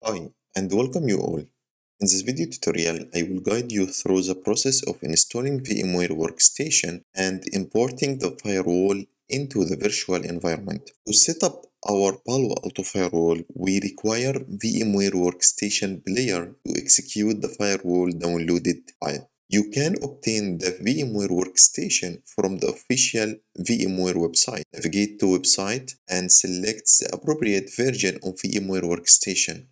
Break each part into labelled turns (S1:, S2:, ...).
S1: Hi, and welcome you all. In this video tutorial, I will guide you through the process of installing VMware Workstation and importing the firewall into the virtual environment. To set up our Palo Alto firewall, we require VMware Workstation Player to execute the firewall downloaded file. You can obtain the VMware Workstation from the official VMware website. Navigate to website and select the appropriate version of VMware Workstation.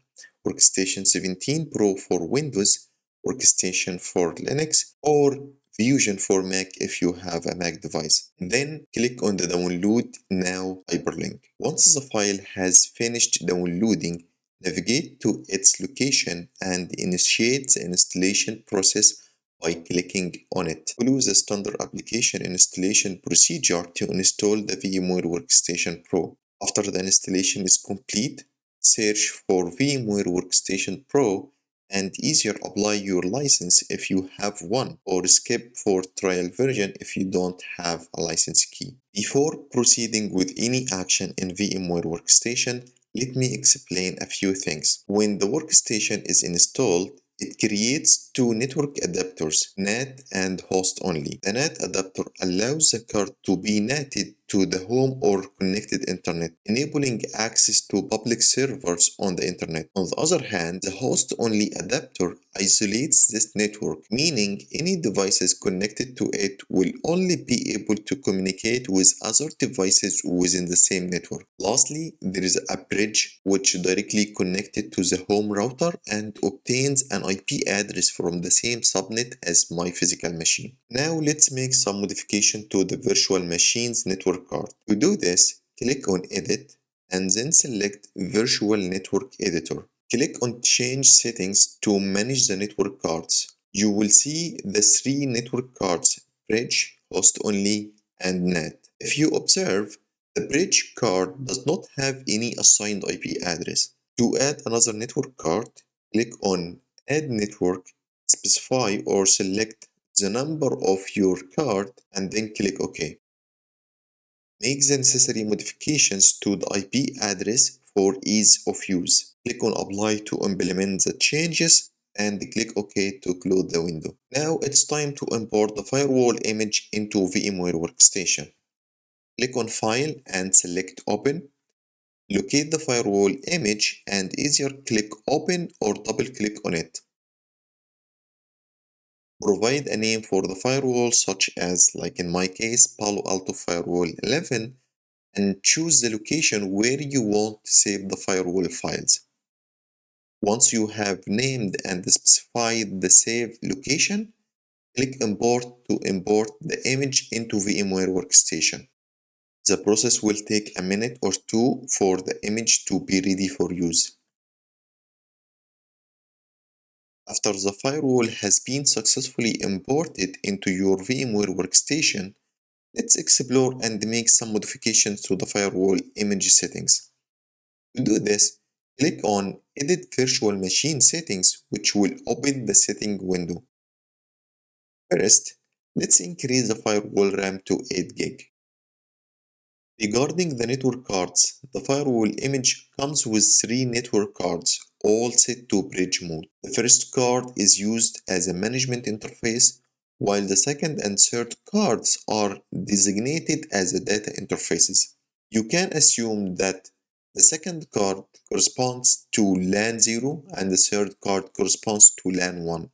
S1: Workstation 17 Pro for Windows, Workstation for Linux, or Fusion for Mac if you have a Mac device. Then click on the Download Now hyperlink. Once the file has finished downloading, navigate to its location and initiate the installation process by clicking on it. Follow the standard application installation procedure to install the VMware Workstation Pro. After the installation is complete, search for VMware Workstation Pro and either apply your license if you have one or skip for trial version if you don't have a license key. Before proceeding with any action in VMware Workstation, let me explain a few things. When the workstation is installed, it creates two network adapters, NAT and host only. The NAT adapter allows the card to be NATed to the home or connected internet, enabling access to public servers on the internet. On the other hand, the host-only adapter isolates this network, meaning any devices connected to it will only be able to communicate with other devices within the same network. Lastly, there is a bridge which directly connected to the home router and obtains an IP address from the same subnet as my physical machine. Now let's make some modification to the virtual machine's network card. To do this, click on Edit and then select Virtual Network Editor. Click on Change Settings to manage the network cards. You will see the three network cards: Bridge, Host Only, and NAT. If you observe, the Bridge card does not have any assigned IP address. To add another network card, click on Add Network, specify or select the number of your card and then click OK. Make the necessary modifications to the IP address for ease of use. Click on Apply to implement the changes and click OK to close the window. Now it's time to import the firewall image into VMware Workstation. Click on File and select Open. Locate the firewall image and either click Open or double-click on it. Provide a name for the firewall such as, like in my case, Palo Alto Firewall 11, and choose the location where you want to save the firewall files. Once you have named and specified the save location, click Import to import the image into VMware Workstation. The process will take a minute or two for the image to be ready for use. After the firewall has been successfully imported into your VMware Workstation, let's explore and make some modifications to the firewall image settings. To do this, click on Edit Virtual Machine Settings, which will open the setting window. First, let's increase the firewall RAM to 8 GB. Regarding the network cards, the firewall image comes with 3 network cards, all set to bridge mode. The first card is used as a management interface, while the second and third cards are designated as data interfaces. You can assume that the second card corresponds to LAN 0 and the third card corresponds to LAN 1.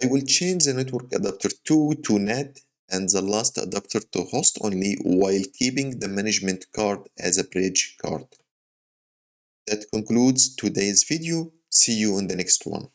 S1: I will change the network adapter 2 to NAT and the last adapter to host only while keeping the management card as a bridge card. That concludes today's video. See you in the next one.